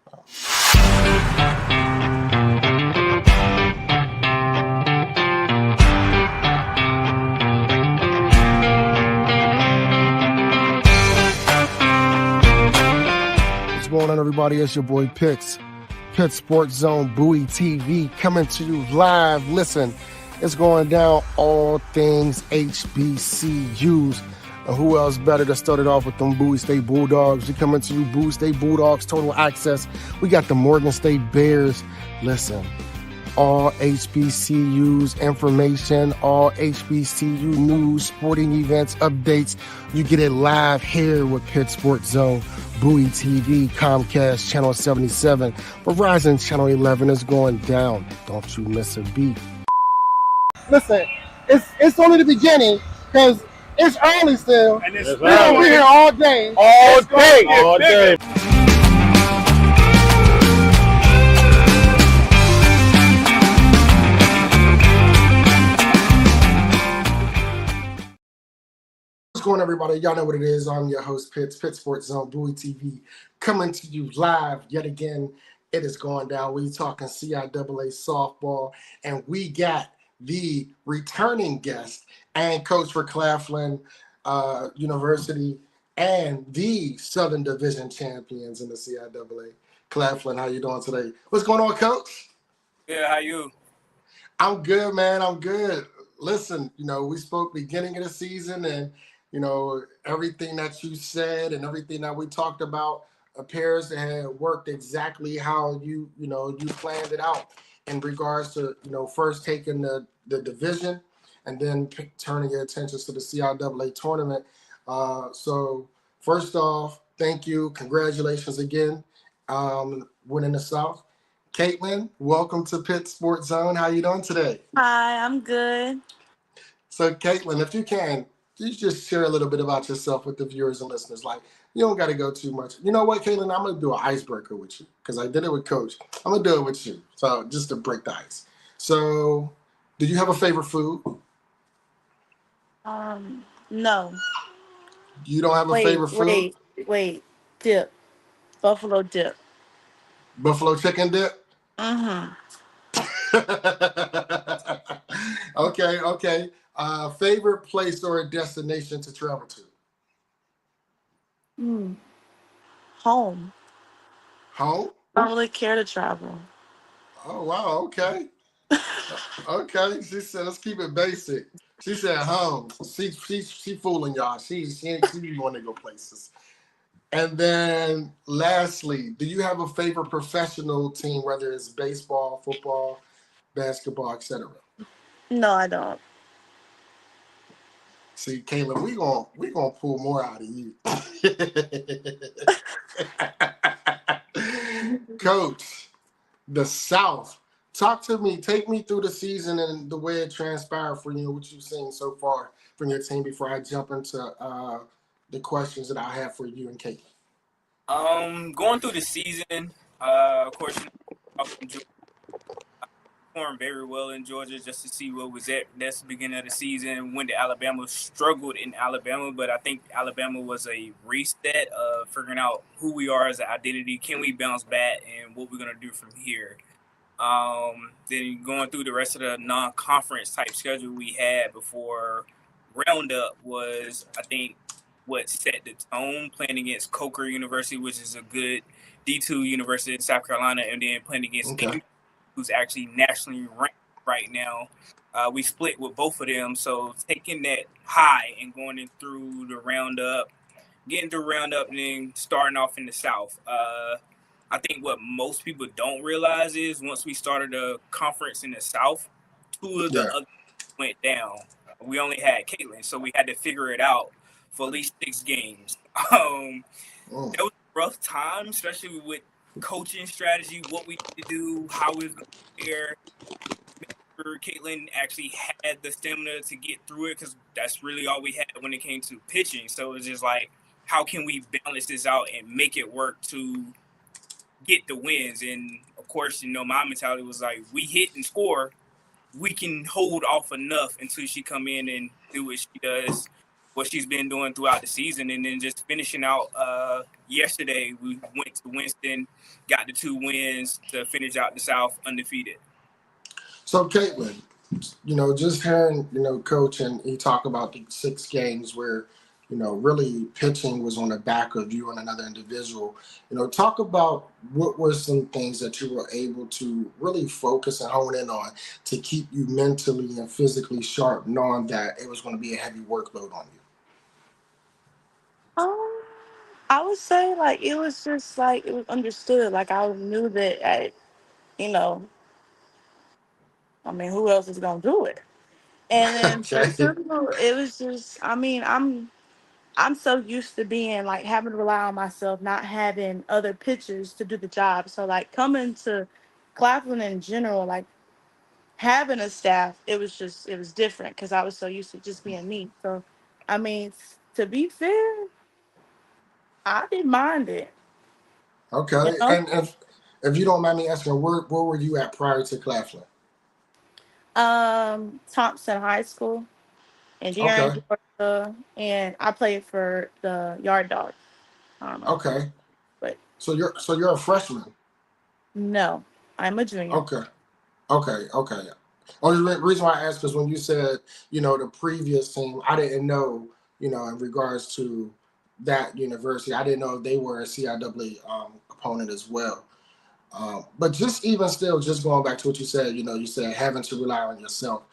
What's going on, everybody? It's your boy Pitts Sports Zone Bowie TV coming to you live. Listen, it's going down all things HBCUs. And who else better to start it off with them Bowie State Bulldogs? We coming to you, Bowie State Bulldogs, total access. We got the Morgan State Bears. Listen, all HBCUs information, all HBCU news, sporting events, updates. You get it live here with Pitt Sports Zone, Bowie TV, Comcast Channel 77, Verizon Channel 11 is going down. Don't you miss a beat. Listen, it's only the beginning because it's early still. And we're gonna be here all day. All day. What's going on, everybody? Y'all know what it is. I'm your host, Pitt Sports Zone, Bowie TV, coming to you live yet again. It is going down. We talking CIAA softball, and we got the returning guest and coach for Claflin University and the Southern Division champions in the CIAA. Claflin, how you doing today? What's going on, coach? Yeah, how you? I'm good, man. I'm good. Listen, we spoke beginning of the season, and everything that you said and everything that we talked about appears to have worked exactly how you planned it out in regards to, first taking the division and then turning your attentions to the CIAA tournament. So first off, thank you. Congratulations again, winning the South. Caitlin, welcome to Pitt Sports Zone. How you doing today? Hi, I'm good. So Caitlin, if you can, you just share a little bit about yourself with the viewers and listeners. Like, you don't got to go too much. You know what, Caitlin? I'm going to do an icebreaker with you because I did it with Coach. I'm going to do it with you. So just to break the ice. So do you have a favorite food? No. You don't have a favorite food? Wait. Dip. Buffalo dip. Buffalo chicken dip? Mm-hmm. Okay. Favorite place or a destination to travel to? Home. Home? I don't really care to travel. Oh, wow. Okay. Okay. She said, let's keep it basic. She said home. She fooling y'all. She want to go places. And then lastly, do you have a favorite professional team, whether it's baseball, football, basketball, etc.? No, I don't. See, Kayla, we gonna pull more out of you. Coach, the South. Talk to me. Take me through the season and the way it transpired for you, what you've seen so far from your team before I jump into the questions that I have for you and Kate. Going through the season, of course, performed very well in Georgia just to see what was at. That's the beginning of the season when the Alabama struggled in Alabama, but I think Alabama was a reset of figuring out who we are as an identity. Can we bounce back and what we're going to do from here? Then going through the rest of the non-conference type schedule we had before Roundup was, I think, what set the tone, playing against Coker University, which is a good D2 university in South Carolina, and then playing against who's actually nationally ranked right now. We split with both of them, so taking that high and going in through the Roundup, getting through Roundup, and then starting off in the South. I think what most people don't realize is once we started a conference in the South, two of the others went down. We only had Caitlin, so we had to figure it out for at least 6 games. That was a rough time, especially with coaching strategy, what we need to do, how we was going to prepare. Caitlin actually had the stamina to get through it because that's really all we had when it came to pitching. So it's just like, how can we balance this out and make it work to get the wins? And of course, my mentality was like, we hit and score, we can hold off enough until she come in and do what she does. what she's been doing throughout the season, and then just finishing out yesterday. We went to Winston, got the 2 wins to finish out the South undefeated. So, Caitlin, just hearing, Coach, and he talk about the 6 games where, really pitching was on the back of you and another individual. Talk about what were some things that you were able to really focus and hone in on to keep you mentally and physically sharp, knowing that it was going to be a heavy workload on you. Um, I would say like it was just like it was understood. Like I knew that you know, I mean, who else is gonna do it? And then for Okay. two, it was just. I mean, I'm so used to being like having to rely on myself, not having other pitchers to do the job. So like coming to Claflin in general, like having a staff, it was different because I was so used to just being me. So, I mean, to be fair, I didn't mind it. You Okay. know, And if you don't mind me asking, where were you at prior to Claflin? Thompson High School in Dearborn, Okay. Georgia, and I played for the Yard Dogs. I don't know if you, Okay. but So you're a freshman. no, I'm a junior. Okay. Okay. Only reason why I asked is when you said, the previous team, I didn't know, in regards to that university, I didn't know if they were a CIAA opponent as well. But just even still, just going back to what you said, you said having to rely on yourself.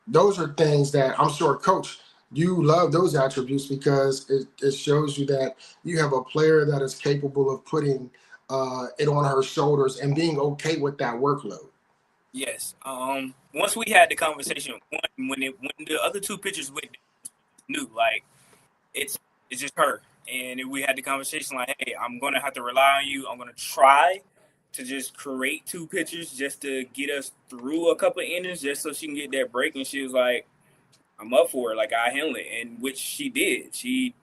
Those are things that I'm sure, Coach, you love those attributes because it shows you that you have a player that is capable of putting it on her shoulders and being okay with that workload. Yes. Once we had the conversation, when the other 2 pitchers went, knew like it's it's just her, and we had the conversation like, hey, I'm gonna have to rely on you. I'm gonna try to just create 2 pitchers just to get us through a couple of innings, just so she can get that break. And she was like, I'm up for it. Like I handle it, and which she did. She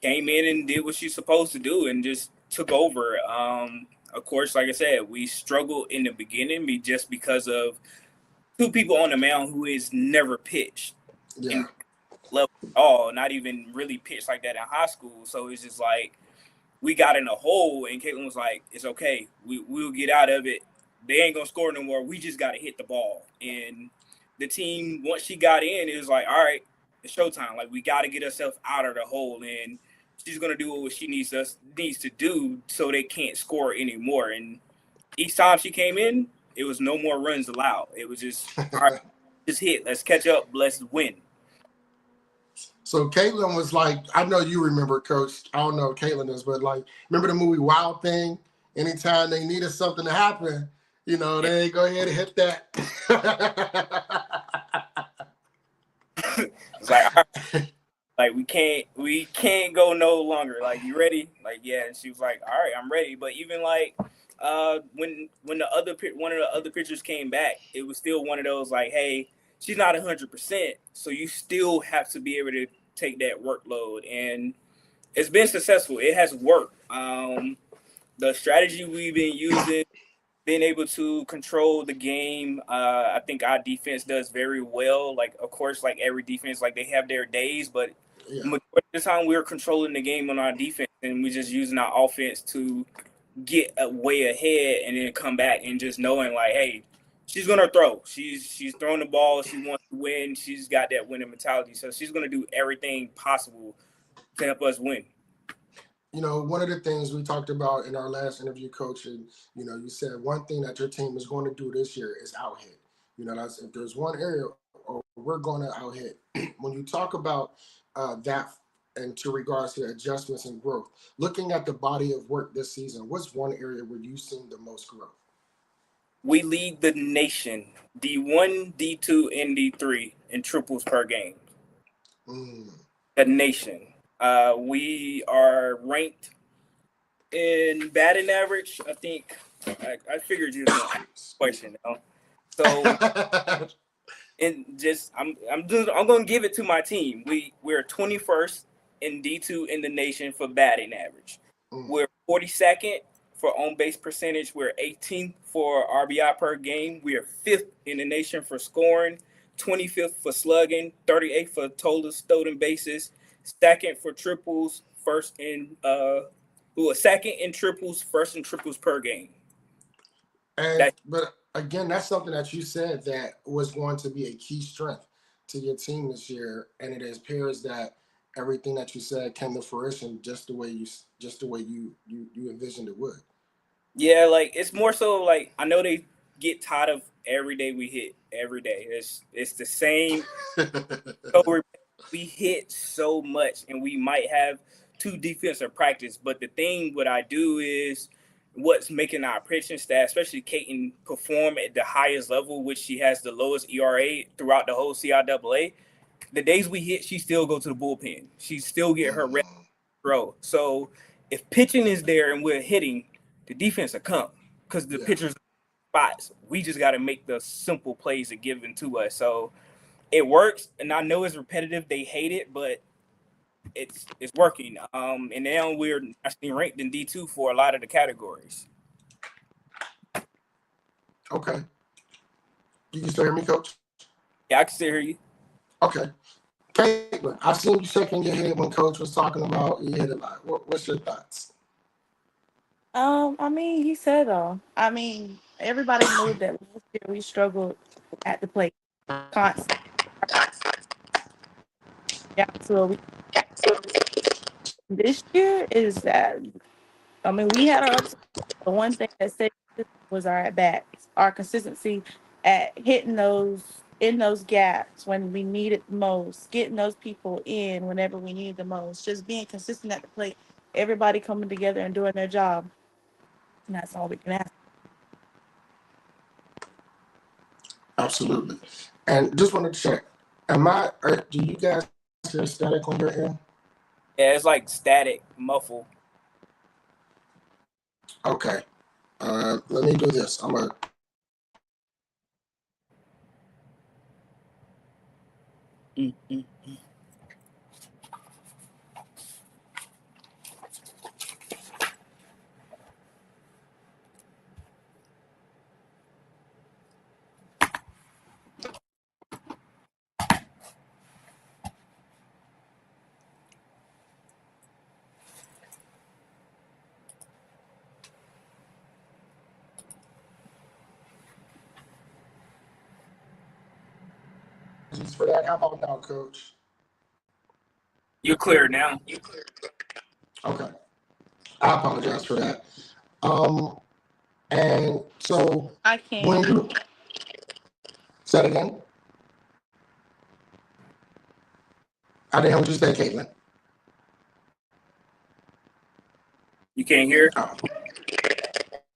came in and did what she's supposed to do, and just took over. Of course, like I said, we struggled in the beginning, just because of 2 people on the mound who is never pitched Yeah. in level at all, not even really pitched like that in high school. So it's just like we got in a hole, and Caitlin was like, "It's okay. We'll get out of it. They ain't gonna score no more. We just got to hit the ball." And the team, once she got in, it was like, "All right, it's showtime. Like we got to get ourselves out of the hole." And she's gonna do what she needs to do so they can't score anymore. And each time she came in, it was no more runs allowed. It was just, all right, just hit. Let's catch up. Let's win. So Caitlin was like, I know you remember, Coach. I don't know if Caitlin does, but like, remember the movie Wild Thing? Anytime they needed something to happen, Yeah. they go ahead and hit that. It's like, all right, like we can't go no longer. Like, you ready? Like, yeah. And she was like, all right, I'm ready. But even like when one of the other pitchers came back, it was still one of those like, hey, she's not 100%, so you still have to be able to take that workload. And it's been successful. It has worked. The strategy we've been using, being able to control the game. I think our defense does very well. Like, of course, like every defense, like they have their days, but Yeah. majority of the time we're controlling the game on our defense, and we're just using our offense to get way ahead, and then come back and just knowing like, hey, she's gonna throw. She's throwing the ball. She wants to win. She's got that winning mentality, so she's gonna do everything possible to help us win. One of the things we talked about in our last interview, Coach, and you said one thing that your team is going to do this year is out hit. That's if there's one area we're going to out hit. When you talk about that, and to regards to adjustments and growth, looking at the body of work this season, what's one area where you've seen the most growth? We lead the nation, D1, D2, and D3 in triples per game. Mm. The nation. We are ranked in batting average. I think I figured you was gonna ask a question. So, and just I'm gonna give it to my team. We're 21st in D2 in the nation for batting average. Mm. We're 42nd for on base percentage. We're 18th for RBI per game. We are 5th in the nation for scoring. 25th for slugging, 38th for total stolen bases, second for triples, second in triples, first in triples per game. But again, that's something that you said that was going to be a key strength to your team this year, and it appears that everything that you said came to fruition just the way you envisioned it would. Yeah, like it's more so like I know they get tired of every day we hit every day. It's the same. So we hit so much, and we might have two defensive practice. But the thing what I do is what's making our pitching staff, especially Kaiten, perform at the highest level, which she has the lowest ERA throughout the whole CIAA. The days we hit, she still go to the bullpen. She still get her rep throw. So if pitching is there and we're hitting, the defense will come because the pitchers spots. We just got to make the simple plays that given to us. So it works, and I know it's repetitive. They hate it, but it's working. And now we're actually ranked in D2 for a lot of the categories. Okay. You can still hear me, Coach? Yeah, I can still hear you. Okay. Caitlin, I've seen you shaking your head when Coach was talking about you hit a lot. What's your thoughts? I mean, he said I mean, everybody knew that last year we struggled at the plate constantly. Yeah, so this year is that I mean, we had our ups. The one thing that stayed was our at bats, our consistency at hitting those in those gaps when we needed the most, getting those people in whenever we needed the most, just being consistent at the plate, everybody coming together and doing their job. And that's all we can ask. Absolutely. And just want to check. Do you guys hear static on your end? Yeah, it's like static, muffle. Okay. Let me do this. I'm going to. For that, how about now, Coach? You're clear now. Okay. I apologize for that. And so I can't when hear you. you say it again, I didn't hear what you say, Caitlin. You can't hear? Oh,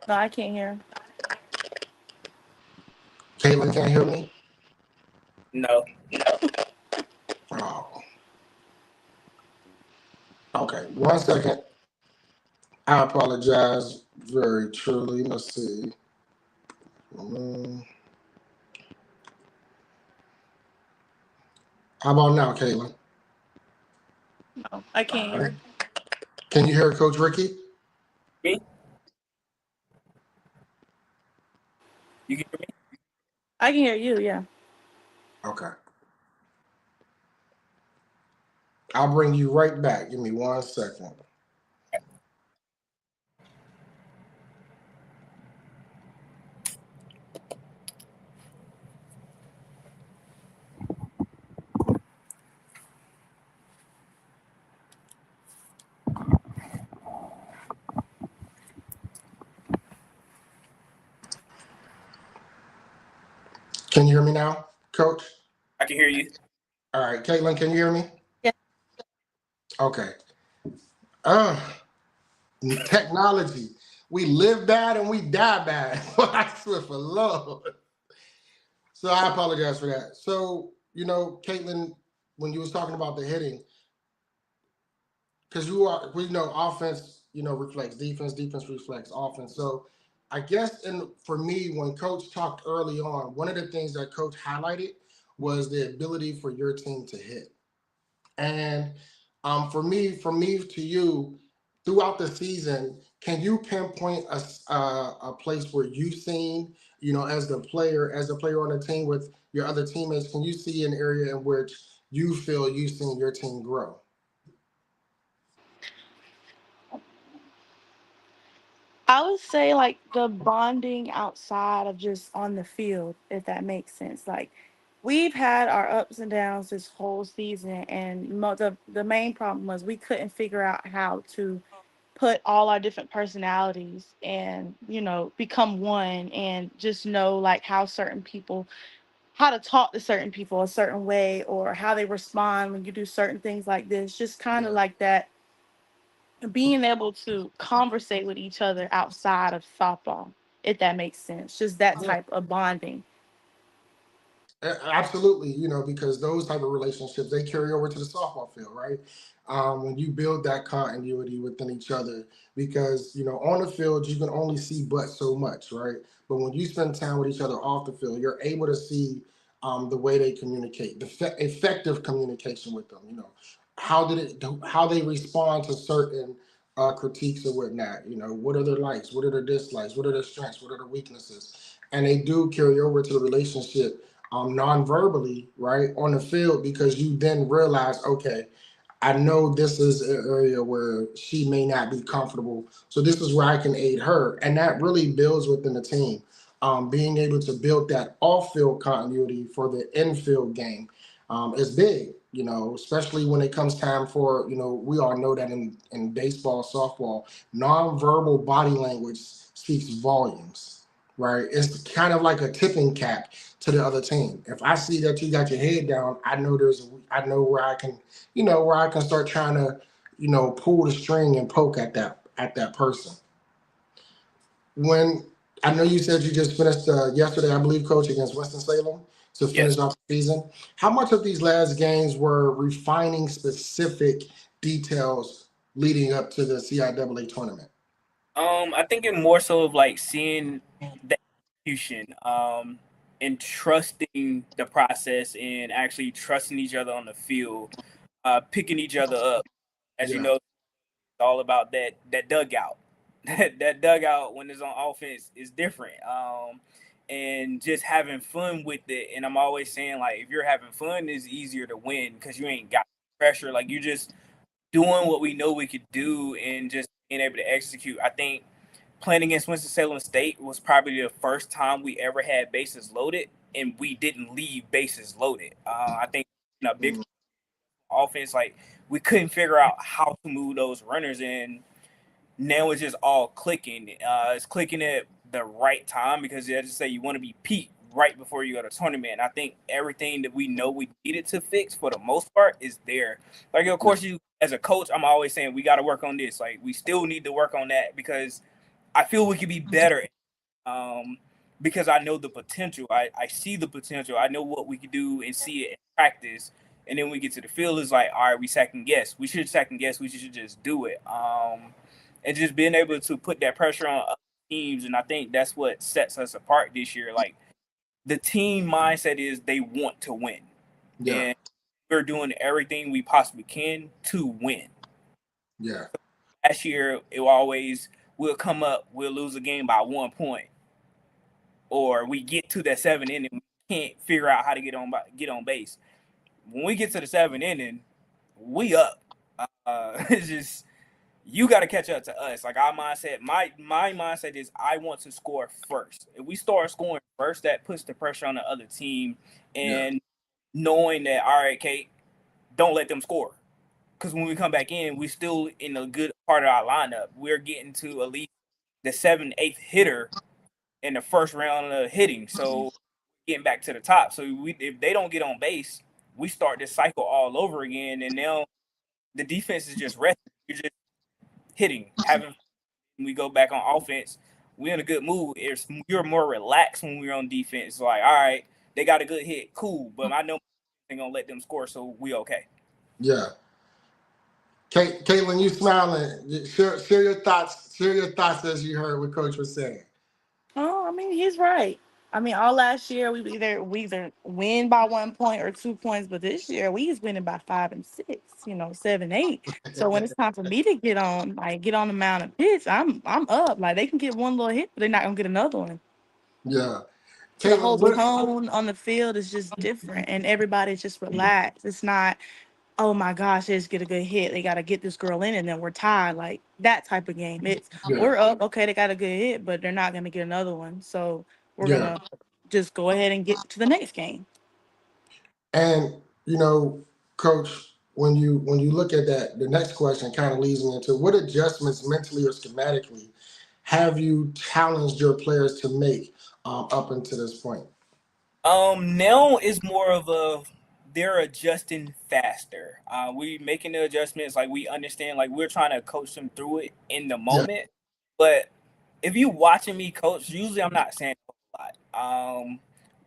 No, I can't hear. Caitlin can't hear me? No. Oh. Okay, 1 second. I apologize very truly. Let's see. How about now, Caitlin? No, I can't All right. hear. Can you hear Coach Ricky? Me? You can hear me? I can hear you, yeah. Okay. I'll bring you right back. Give me 1 second. Can you hear me now, Coach? I can hear you. All right, Caitlin, can you hear me? Yeah. Okay. Technology. We live bad and we die bad. I swear for Lord. So I apologize for that. So, Caitlin, when you was talking about the hitting, because we know offense, reflects defense, defense reflects offense. So I guess, and for me, when Coach talked early on, one of the things that Coach highlighted was the ability for your team to hit. And from me to you, throughout the season, can you pinpoint a place where you've seen, as a player on the team with your other teammates, can you see an area in which you feel you've seen your team grow? I would say like the bonding outside of just on the field, if that makes sense. Like we've had our ups and downs this whole season, and the main problem was we couldn't figure out how to put all our different personalities and become one, and just know like how to talk to certain people a certain way, or how they respond when you do certain things like this. Just kind of Yeah. like that, being able to conversate with each other outside of softball, if that makes sense. Just that type of bonding. Absolutely, because those type of relationships they carry over to the softball field, right? When you build that continuity within each other, because on the field you can only see but so much, right? But when you spend time with each other off the field, you're able to see the way they communicate, the effective communication with them. How they respond to certain critiques or whatnot. What are their likes? What are their dislikes? What are their strengths? What are their weaknesses? And they do carry over to the relationship non-verbally, right, on the field, because you then realize, okay, I know this is an area where she may not be comfortable, so this is where I can aid her, and that really builds within the team. Being able to build that off-field continuity for the infield game is big. Especially when it comes time for we all know that in baseball, softball, non-verbal body language speaks volumes, right? It's kind of like a tipping cap to the other team. If I see that you got your head down, I know where I can, where I can start trying to, pull the string and poke at that person. When I know you said you just finished yesterday, I believe, coach, against Winston Salem to Yes. finish off the season. How much of these last games were refining specific details leading up to the CIAA tournament? I think it more so of like seeing the execution, and trusting the process and actually trusting each other on the field, picking each other up. As you Yeah, know, it's all about that dugout. That dugout when it's on offense is different. And just having fun with it. And I'm always saying like if you're having fun, it's easier to win because you ain't got pressure. Like you just doing what we know we could do and just being able to execute. I think playing against Winston-Salem State was probably the first time we ever had bases loaded, and we didn't leave bases loaded. I think a big mm, offense, like we couldn't figure out how to move those runners in. Now it's just all clicking. It's clicking at the right time because, as I say, you want to be peak right before you go to tournament. And I think everything that we know we needed to fix for the most part is there. Like, of yeah, course, you as a coach, I'm always saying we got to work on this. Like, we still need to work on that because I feel we could be better, um, because I know the potential. I see the potential. I know what we could do and see it in practice. And then we get to the field, it's like, all right, we second guess. We should second guess. We should just do it. And just being able to put that pressure on other teams. And I think that's what sets us apart this year. Like the team mindset is they want to win. yeah, And we're doing everything we possibly can to win. yeah, Last year, it will always, we'll come up, we'll lose a game by 1 point, or we get to that 7 inning, we can't figure out how to get on base. When we get to the 7 inning, we up. It's just you got to catch up to us. Like our mindset, my mindset is I want to score first. If we start scoring first, that puts the pressure on the other team, yeah, and knowing that all right, Kate, don't let them score. Because when we come back in, we still in a good part of our lineup. We're getting to at least the 7th, 8th hitter in the first round of hitting. So getting back to the top. So if they don't get on base, we start this cycle all over again. And now the defense is just resting. You're just hitting, having. We go back on offense. We're in a good mood. You're more relaxed when we're on defense. It's like, all right, they got a good hit, cool. But I know they're gonna let them score, so we okay. yeah. Caitlin, you smiling? Share your thoughts. Share your thoughts as you heard what Coach was saying. Oh, I mean, he's right. I mean, all last year we either win by 1 point or 2 points, but this year we was winning by 5 and 6, 7, 8. So when it's time for me to get on the mound and pitch, I'm up. Like they can get one little hit, but they're not gonna get another one. Yeah. So the Caitlin, whole what? tone on the field is just different, and everybody's just relaxed. It's not, oh my gosh, they just get a good hit. They got to get this girl in, and then we're tied. Like that type of game. It's Yeah. we're up. Okay, they got a good hit, but they're not gonna get another one. So we're Yeah. gonna just go ahead and get to the next game. And coach, when you look at that, the next question kind of leads me into what adjustments mentally or schematically have you challenged your players to make up until this point? Now is more of a they're adjusting faster. We making the adjustments, like we understand, like we're trying to coach them through it in the Yeah. moment. But if you watching me coach, usually I'm not saying a lot.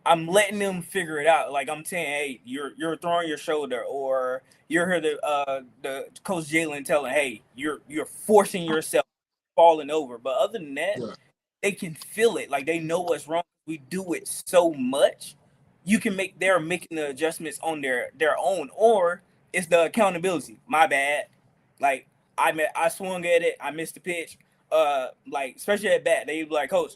I'm letting them figure it out. Like I'm saying, hey, you're throwing your shoulder, or you're here the coach Jalen telling, hey, you're forcing yourself falling over. But other than that, Yeah. they can feel it. Like they know what's wrong. We do it so much. They're making the adjustments on their own, or it's the accountability. My bad. Like I swung at it. I missed the pitch. Like especially at bat, they be like, Coach,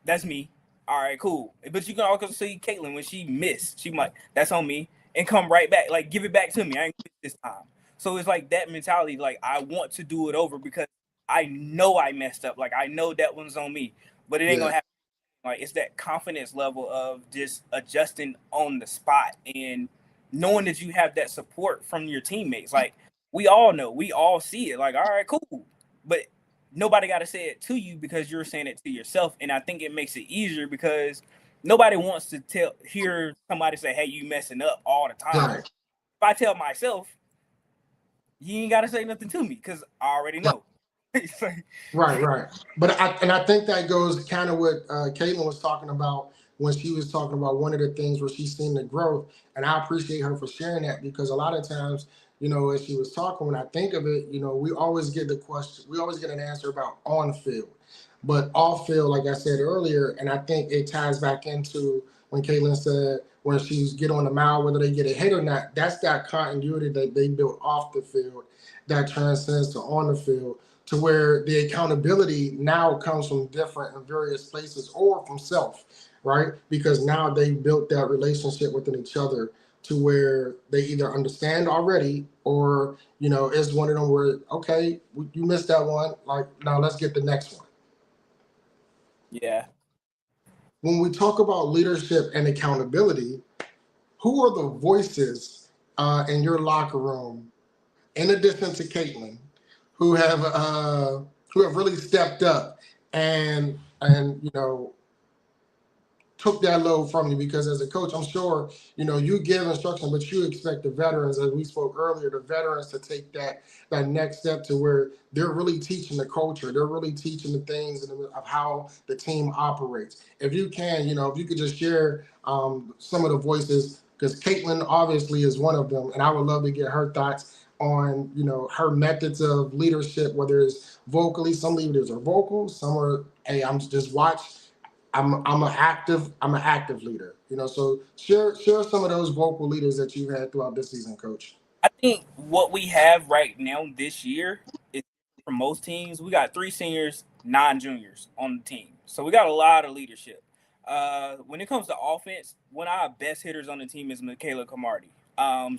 that's me. All right, cool. But you can also see Caitlin when she missed. She might that's on me and come right back. Like give it back to me. I ain't this time. So it's like that mentality. Like I want to do it over because I know I messed up. Like I know that one's on me, but it ain't Yeah. gonna happen. Like it's that confidence level of just adjusting on the spot and knowing that you have that support from your teammates. Like we all know, we all see it. Like all right, cool, but nobody got to say it to you because you're saying it to yourself. And I think it makes it easier because nobody wants to hear somebody say, "Hey, you messing up" all the time. Right. If I tell myself, you ain't got to say nothing to me because I already know. Right, right. But I think that goes kind of what Caitlin was talking about when she was talking about one of the things where she's seen the growth, and I appreciate her for sharing that because a lot of times, as she was talking, when I think of it, we always get the question, we always get an answer about on field, but off field, like I said earlier, and I think it ties back into when Caitlin said when she's get on the mound, whether they get a hit or not, that's that continuity that they built off the field that transcends to on the field to where the accountability now comes from different and various places or from self, right? Because now they built that relationship within each other to where they either understand already or, it's one of them where, okay, you missed that one. Like, now let's get the next one. Yeah. When we talk about leadership and accountability, who are the voices in your locker room, in addition to Caitlin, who have really stepped up and took that load from you? Because as a coach, I'm sure you give instruction, but you expect the veterans, as we spoke earlier, the veterans to take that next step to where they're really teaching the culture, they're really teaching the things of how the team operates. If you can, if you could just share some of the voices, because Caitlin obviously is one of them, and I would love to get her thoughts on her methods of leadership, whether it's vocally. Some leaders are vocal, some are, hey, I'm just watch. I'm an active leader. So share some of those vocal leaders that you've had throughout this season, Coach. I think what we have right now this year is for most teams, we got 3 seniors, 9 juniors on the team. So we got a lot of leadership. When it comes to offense, one of our best hitters on the team is Michaela Camardi.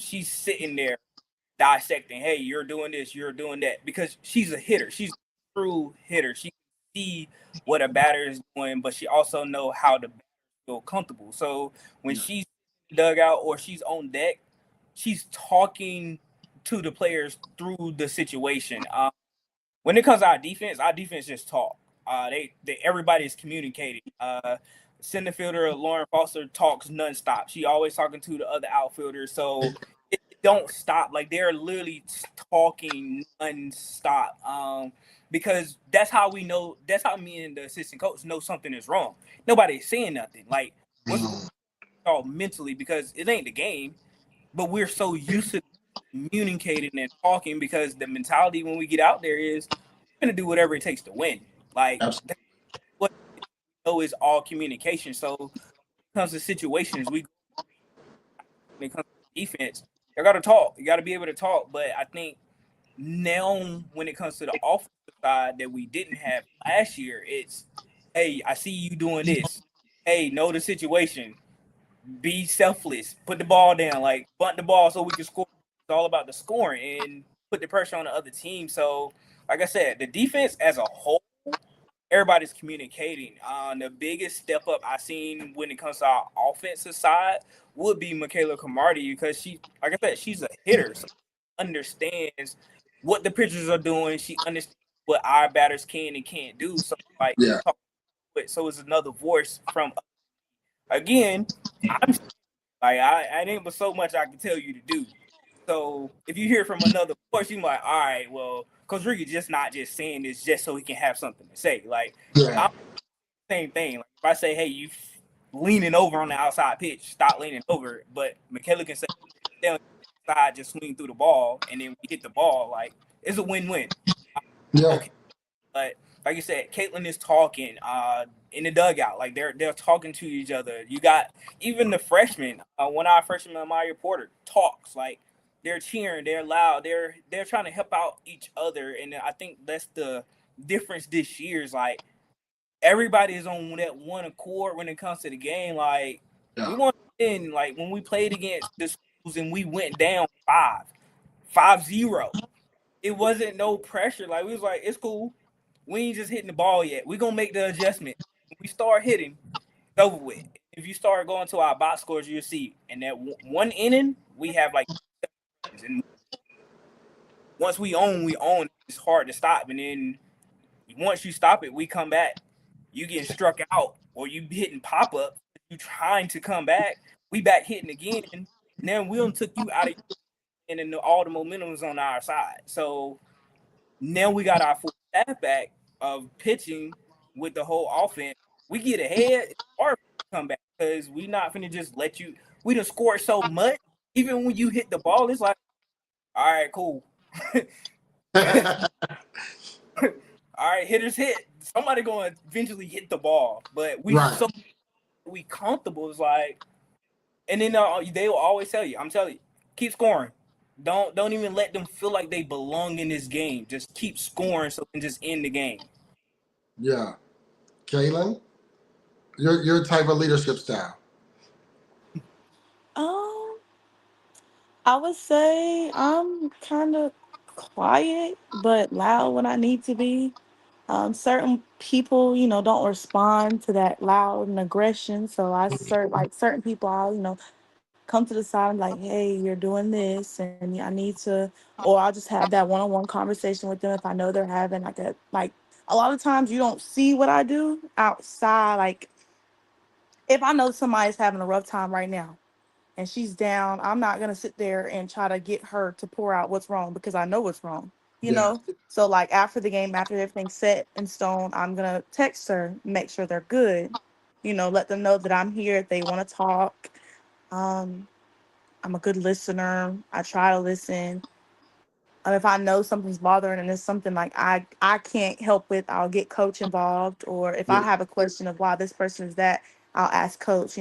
She's sitting there dissecting, hey, you're doing this, you're doing that, because she's a hitter. She's a true hitter. She can see what a batter is doing, but she also know how to feel comfortable. So when Yeah. she's dug out or she's on deck, she's talking to the players through the situation. When it comes to our defense just talk. They everybody is communicating. Center fielder Lauren Foster talks nonstop. She always talking to the other outfielders, so it don't stop. Like they're literally talking nonstop. Because that's how we know. That's how me and the assistant coach know something is wrong. Nobody's saying nothing. Like what's all mentally because it ain't the game, but we're so used to communicating and talking because the mentality when we get out there is we're gonna do whatever it takes to win. Like Absolutely. that's what know it's all communication. So when it comes to situations, when it comes to defense, you got to talk. You got to be able to talk. But I think now when it comes to the offensive side that we didn't have last year, it's, hey, I see you doing this. Hey, know the situation. Be selfless. Put the ball down. Like, bunt the ball so we can score. It's all about the scoring and put the pressure on the other team. So, like I said, the defense as a whole, everybody's communicating. The biggest step up I seen when it comes to our offensive side would be Michaela Camardi, because she, like I said, she's a hitter, so she understands what the pitchers are doing. She understands what our batters can and can't do. So like Yeah. talk with, so it's another voice from, again. I'm like, I ain't but so much I can tell you to do. So if you hear from another voice, you're like, all right, well, Coach Ricky just not just saying this just so he can have something to say. Like, Yeah. I'm the same thing. Like, if I say, hey, you leaning over on the outside pitch, stop leaning over. But Michaela can say, stay on the side, just swing through the ball, and then we hit the ball. Like, it's a win-win. Yeah. Okay. But like you said, Caitlin is talking in the dugout. Like they're talking to each other. You got even the freshmen. One of our freshmen, Amaya Porter, talks. Like they're cheering, they're loud, they're trying to help out each other. And I think that's the difference this year. Is like everybody is on that one accord when it comes to the game. Like we Yeah. want to win. Like when we played against the schools and we went down 5-0. It wasn't no pressure. Like we was like, it's cool. We ain't just hitting the ball yet. We gonna make the adjustment. When we start hitting, it's over with. If you start going to our box scores, you'll see. In that one inning, we have like, and once we own, we own. It's hard to stop. And then once you stop it, we come back. You getting struck out, or you hitting pop up. You trying to come back. We back hitting again. And then we took you out of, and then all the momentum is on our side. So now we got our full staff back of pitching with the whole offense. We get ahead, it's hard to come back because we not finna just let you. We done scored so much. Even when you hit the ball, it's like, all right, cool. All right, hitters hit. Somebody going to eventually hit the ball, but Right. we comfortable. It's like, and then they will always tell you, I'm telling you, keep scoring. Don't even let them feel like they belong in this game. Just keep scoring so we can just end the game. Yeah. Kaylin, your type of leadership style. Um, I would say I'm kind of quiet but loud when I need to be. Certain people, don't respond to that loud and aggression. So certain people, I'll come to the side and like, hey, you're doing this, and I need to, or I'll just have that one-on-one conversation with them if I know they're having like a lot of times you don't see what I do outside. Like if I know somebody's having a rough time right now and she's down, I'm not gonna sit there and try to get her to pour out what's wrong because I know what's wrong, you Yeah. know? So like after the game, after everything's set in stone, I'm gonna text her, make sure they're good, let them know that I'm here if they want to talk. Um, I'm a good listener. I try to listen. If I know something's bothering and it's something like I can't help with, I'll get coach involved. Or if I Yeah. have a question of why this person is that, I'll ask coach,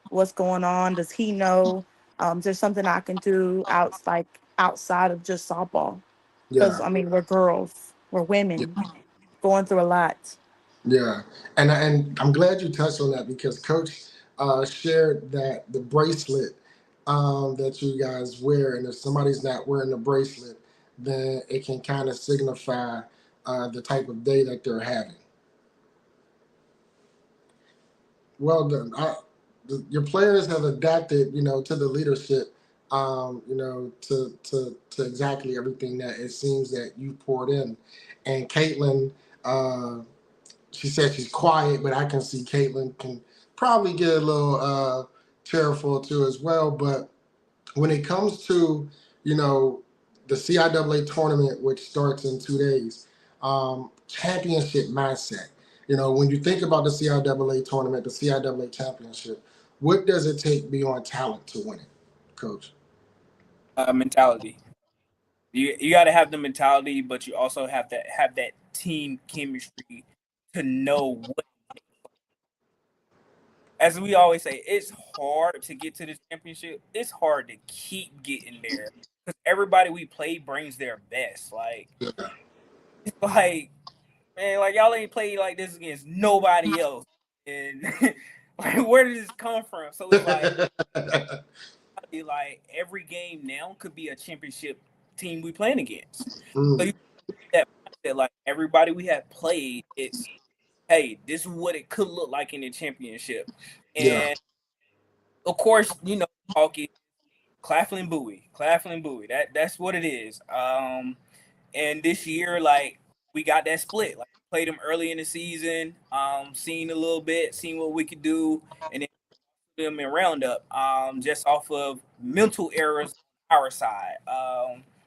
what's going on? Does he know? Is there something I can do outside of just softball? Because Yeah. I mean, we're girls, we're Yeah. women going through a lot. Yeah, and I'm glad you touched on that because Coach shared that the bracelet that you guys wear, and if somebody's not wearing the bracelet, then it can kind of signify the type of day that they're having. Well done. Your players have adapted, to the leadership, to exactly everything that it seems that you poured in, and Caitlin. She said she's quiet, but I can see Caitlin can probably get a little tearful too as well. But when it comes to, you know, the CIAA tournament, which starts in 2 days, championship mindset. When you think about the CIAA tournament, the CIAA championship, what does it take beyond talent to win it, Coach? Mentality. You got to have the mentality, but you also have to have that team chemistry to know what. as we always say, it's hard to get to the championship. It's hard to keep getting there because everybody we play brings their best. Like, Yeah. it's like, man, like y'all ain't played like this against nobody else, and like, where did this come from? So it's like every game now could be a championship team we playing against. So Mm, you that mindset, like everybody we have played, it's hey, this is what it could look like in the championship, yeah. and of course, talking Claflin Bowie. That's what it is. And this year, like we got that split. Like played them early in the season, seen a little bit, seen what we could do, and then them in roundup, just off of mental errors on our side.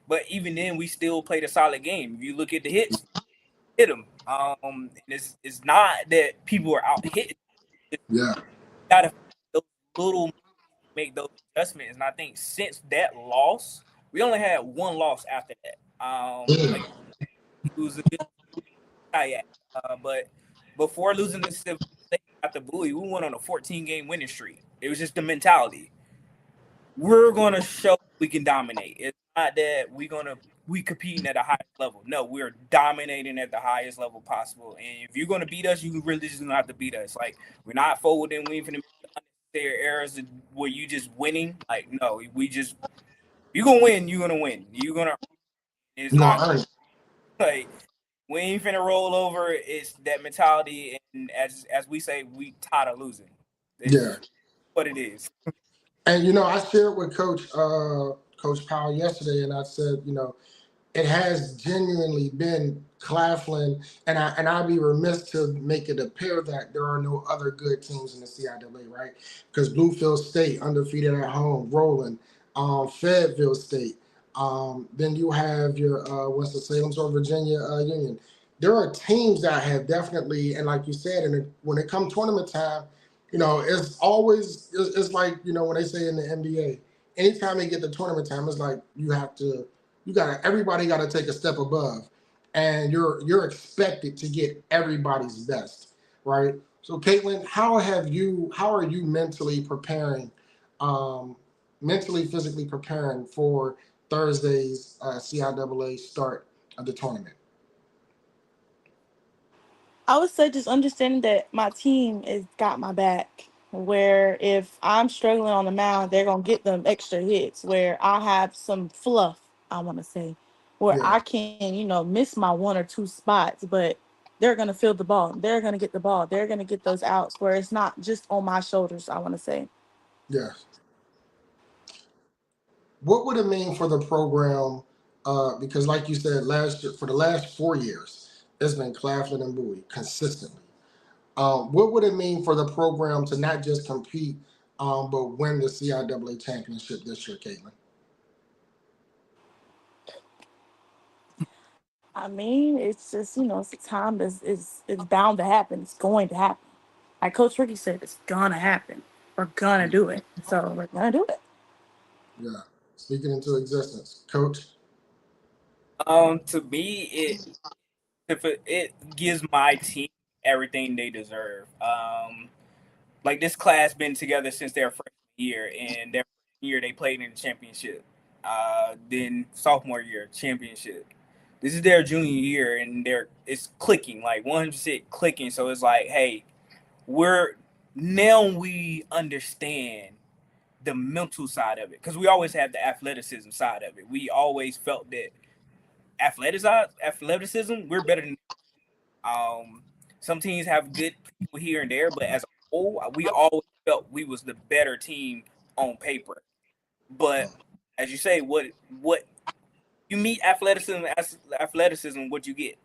But even then, we still played a solid game. If you look at the hits, hit them. And it's not that people are out hitting. It's Yeah. gotta those little make those adjustments. And I think since that loss, we only had one loss after that. Mm, Like losing this kayak. But before losing this after Bowie, we went on a 14-game winning streak. It was just the mentality. We're gonna show we can dominate. It's not that we competing at the highest level. No, we're dominating at the highest level possible. And if you're gonna beat us, you really just gonna have to beat us. Like we're not folding. We ain't finna make unnecessary errors where you just winning. Like no, we just you gonna win. You're gonna win. You're gonna. It's no, not I, like we ain't finna roll over. It's that mentality, and as we say, we tired of losing. yeah. It's what it is. And I shared with Coach Powell yesterday, and I said, it has genuinely been Claflin, and I'd be remiss to make it appear that there are no other good teams in the CIAA, right? Because Bluefield State undefeated at home, rolling, Fayetteville State, then you have your Winston Salem's or Virginia Union. There are teams that have definitely, and like you said, and when it comes tournament time, it's always it's like when they say in the NBA, anytime they get the tournament time, it's like everybody got to take a step above, and you're expected to get everybody's best, right? So Caitlin, how are you mentally physically preparing for Thursday's CIAA start of the tournament? I would say just understanding that my team is got my back. Where if I'm struggling on the mound, they're gonna get them extra hits. Where I have some fluff, I want to say, where Yeah, I can, miss my one or two spots, but they're gonna field the ball. They're gonna get the ball. They're gonna get those outs. Where it's not just on my shoulders. I want to say. yeah. What would it mean for the program? Because, like you said, last year, for the last 4 years, it's been Claflin and Bowie consistently. What would it mean for the program to not just compete, but win the CIAA championship this year, Caitlin? I mean, it's just it's a time that's bound to happen. It's going to happen. Like Coach Ricky said, it's gonna happen. We're gonna do it. So we're gonna do it. Yeah, speaking into existence, Coach. To me, it gives my team everything they deserve. Like this class been together since their freshman year, and their freshman year they played in the championship. Then sophomore year championship. This is their junior year, and it's clicking like 100% clicking. So it's like, hey, we're now we understand the mental side of it because we always have the athleticism side of it. We always felt that athleticism, we're better than. Um, some teams have good people here and there, but as a whole, we always felt we was the better team on paper. But as you say, what you meet athleticism, what you get,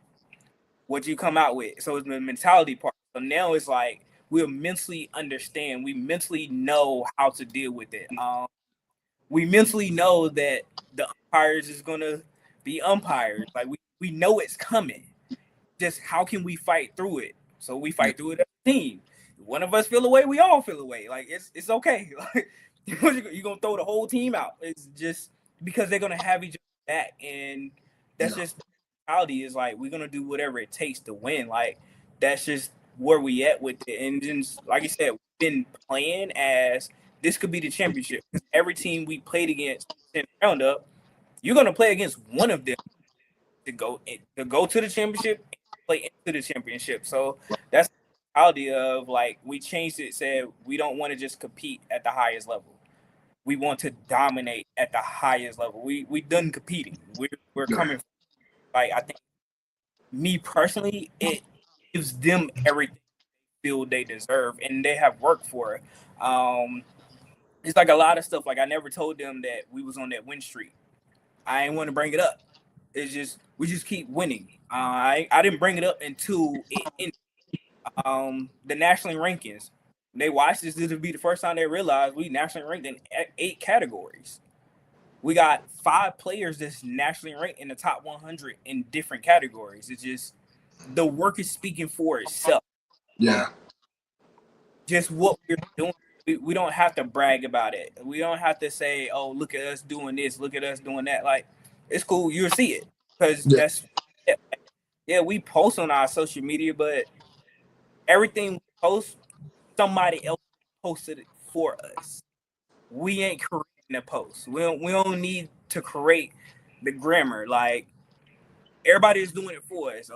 what you come out with. So it's the mentality part. So now it's like we mentally understand, we mentally know how to deal with it. We mentally know that the umpires is gonna be umpires. Like we know it's coming. Just how can we fight through it? So we fight through it as a team. One of us feel away, we all feel away. Like it's okay. Like you're gonna throw the whole team out. It's just because they're gonna have each other back, and that's Yeah, just mentality. Is like we're gonna do whatever it takes to win. Like that's just where we at with it. And just like you said, been playing as this could be the championship. Every team we played against in the roundup, you're gonna play against one of them to go to the championship and play into the championship. So that's the idea of like we changed it, said we don't want to just compete at the highest level. We want to dominate at the highest level. We done competing. We're Yeah. coming from, like I think me personally, it gives them everything they feel they deserve and they have worked for it. It's like a lot of stuff. Like I never told them that we was on that win streak. I ain't want to bring it up. It's just we just keep winning. I didn't bring it up until it ended. The national rankings. They watched this. This would be the first time they realized we nationally ranked in 8 categories. We got 5 players that's nationally ranked in the top 100 in different categories. It's just the work is speaking for itself. Yeah. Just what we're doing. We don't have to brag about it. We don't have to say, "Oh, look at us doing this. Look at us doing that." Like it's cool. You'll see it because Yeah. that's yeah. We post on our social media, but everything we post, somebody else posted it for us. We ain't creating the post. We don't need to create the grammar. Like everybody is doing it for us.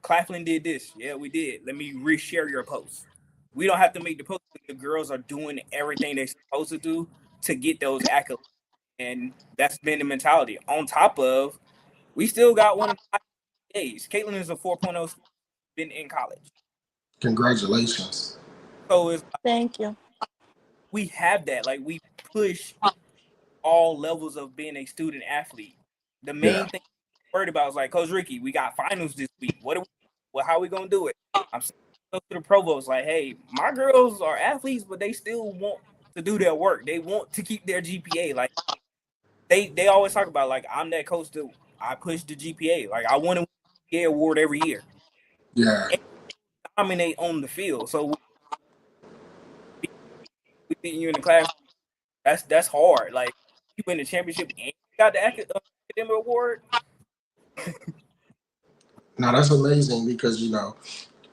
Claflin did this. Yeah, we did. Let me reshare your post. We don't have to make the post. The girls are doing everything they're supposed to do to get those accolades, and that's been the mentality. On top of, we still got one of the days. Caitlin is a 4.0 student, been in college, Congratulations. so it's Thank you. we have that. Like we push all levels of being a student athlete. The Yeah. main thing I'm worried about is like, Coach Ricky, we got finals this week. How are we gonna do it? I'm saying to the provost, like, hey, my girls are athletes, but they still want to do their work. They want to keep their GPA. Like they always talk about, like, I'm that coach that I push the GPA. Like I want to win the GPA award every year Yeah. and dominate on the field. So we beating you in the class. That's hard. Like you win the championship and you got the academic award. Now that's amazing because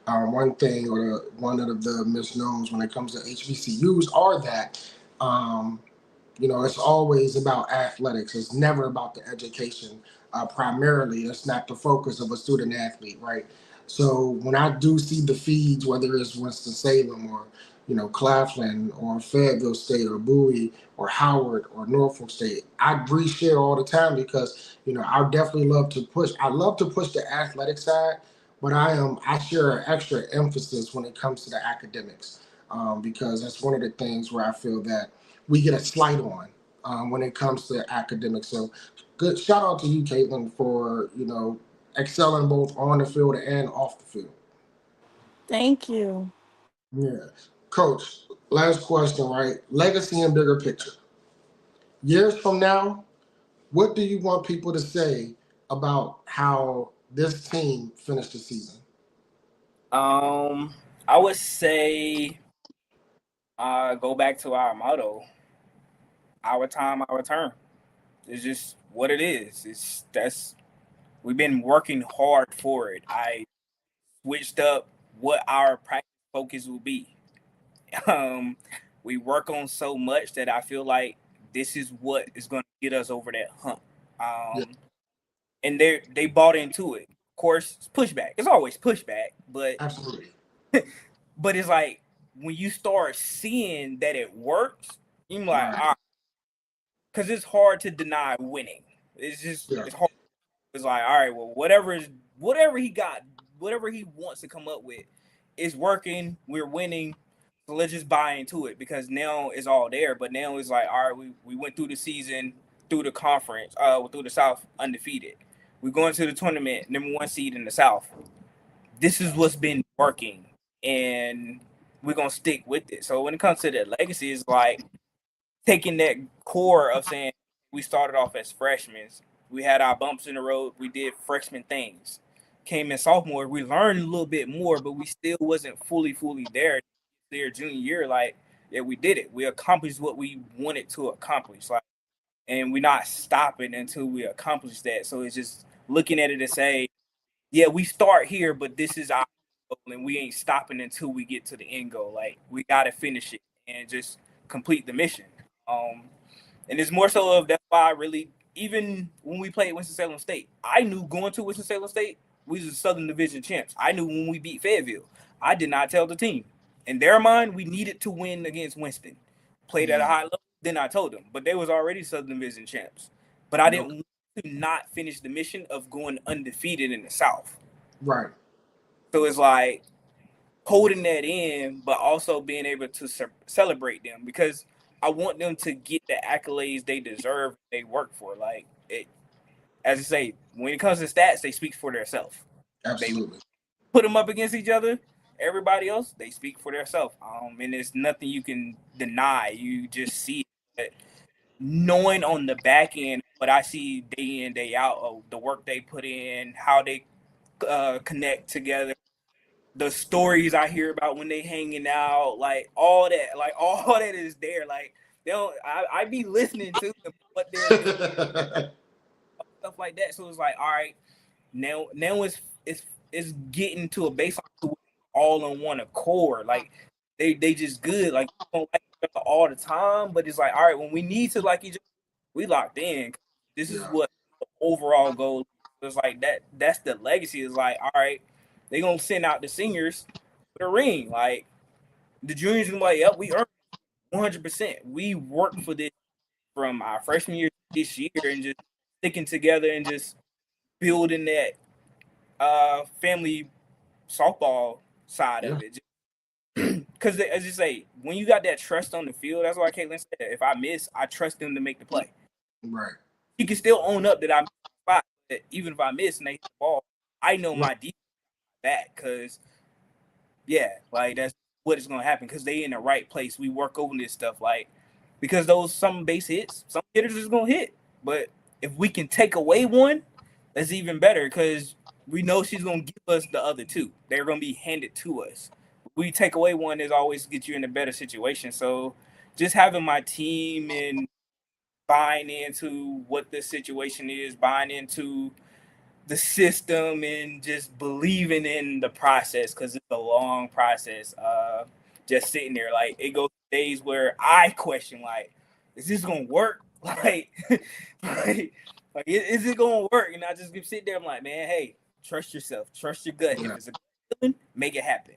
one thing or one of the misnomers when it comes to HBCUs are that um, it's always about athletics. It's never about the education. Primarily, it's not the focus of a student athlete, right? So when I do see the feeds, whether it's Winston Salem or Claflin or Fayetteville State or Bowie or Howard or Norfolk State, I reshare all the time because I definitely love to push. I love to push the athletic side, but I share an extra emphasis when it comes to the academics because that's one of the things where I feel that we get a slight on when it comes to academics. So, good shout out to you, Caitlin, for excelling both on the field and off the field. Thank you. Yeah, Coach. Last question, right? Legacy and bigger picture. Years from now, what do you want people to say about how this team finished the season? I would say go back to our motto: our time, our turn. It's just what it is. It's that's we've been working hard for it. I switched up what our practice focus will be. Um, we work on so much that I feel like this is what is going to get us over that hump. Yeah, And they bought into it. Of course, it's pushback. It's always pushback, but absolutely. it's like when you start seeing that it works, you're like, Right. all right, because it's hard to deny winning. Yeah, It's hard. It's like, all right, well, whatever he got, whatever he wants to come up with, is working. We're winning. So let's just buy into it because now it's all there. But now it's like, all right, we went through the season, through the conference, through the South undefeated. We're going to the tournament, #1 seed in the South. This is what's been working, and we're gonna stick with it. So when it comes to the legacy, it's like taking that core of saying we started off as freshmen. We had our bumps in the road. We did freshman things. Came in sophomore, we learned a little bit more, but we still wasn't fully there. Their junior year, like yeah, we did it. We accomplished what we wanted to accomplish. Like, and we're not stopping until we accomplish that. So it's just looking at it and say, yeah, we start here, but this is our and we ain't stopping until we get to the end goal. Like we gotta finish it and just complete the mission. And it's more so of that's why I really, even when we played Winston-Salem State, I knew going to Winston-Salem State, we was the Southern Division champs. I knew when we beat Fayetteville. I did not tell the team. In their mind, we needed to win against Winston. Played at a high level, then I told them. But they was already Southern Division champs. But I didn't want to not finish the mission of going undefeated in the South. Right. So it's like holding that in, but also being able to celebrate them because I want them to get the accolades they deserve, they work for. Like it, as I say, when it comes to stats, they speak for themselves. Absolutely. They put them up against each other. Everybody else, they speak for themselves. And there's nothing you can deny. You just see it. Knowing on the back end what I see day in, day out of the work they put in, how they connect together, the stories I hear about when they hanging out, like all that is there. Like they don't, I be listening to them, what they're doing, stuff like that. So it's like, all right, now it's getting to a baseline to all on one accord. Like they just good. Like we don't like each other all the time, but it's like, all right, when we need to like each other, we locked in. This is what the overall goal is. Like that's the legacy. Is like, all right, they gonna send out the seniors with a ring. Like the juniors gonna be like, yep, we earned 100%. We worked for this from our freshman year to this year and just sticking together and just building that family softball side of it. Because as you say, when you got that trust on the field, that's why Caitlin said, if I miss, I trust them to make the play. Right. You can still own up that I missed the spot, but even if I miss and they hit the ball, I know my defense back because like that's what is gonna happen because they in the right place. We work over this stuff like because those some base hits, some hitters is gonna hit. But if we can take away one, that's even better because we know she's gonna give us the other two. They're gonna be handed to us. We take away one is always get you in a better situation. So just having my team and buying into what the situation is, buying into the system and just believing in the process because it's a long process. Just sitting there, like it goes days where I question, like, is this gonna work? Like, is it gonna work? And I just sit there. I'm like, man, hey, trust yourself, trust your gut. If it's a good feeling, make it happen.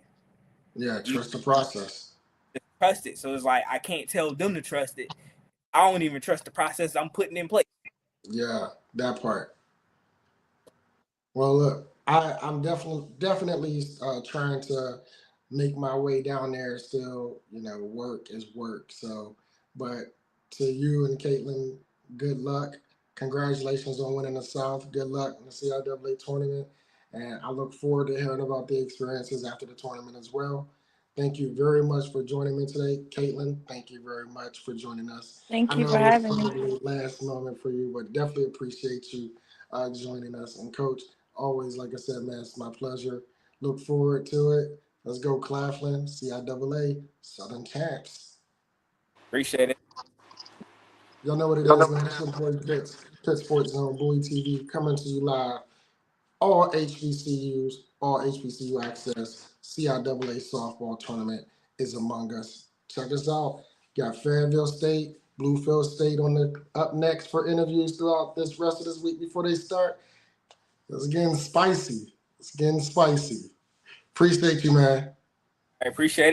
Yeah, trust the process. Just trust it. So it's like I can't tell them to trust it. I don't even trust the process I'm putting in place. Yeah, that part. Well, look, I'm definitely trying to make my way down there. Still, work is work. So, but to you and Caitlin, good luck. Congratulations on winning the South. Good luck in the CIAA tournament, and I look forward to hearing about the experiences after the tournament as well. Thank you very much for joining me today, Caitlin. Thank you very much for joining us. I Thank you know for it was having me. probably last moment for you, but definitely appreciate you joining us. And Coach, always, like I said, man, it's my pleasure. Look forward to it. Let's go, Claflin, CIAA, Southern Champs. Appreciate it. Y'all know what it is, man. It's your boy Pitt Sports Zone, Bowie TV, coming to you live. All HBCUs, all HBCU access, CIAA softball tournament is among us. Check us out. Got Fayetteville State, Bluefield State on the up next for interviews throughout this rest of this week before they start. It's getting spicy. It's getting spicy. Appreciate you, man. I appreciate it.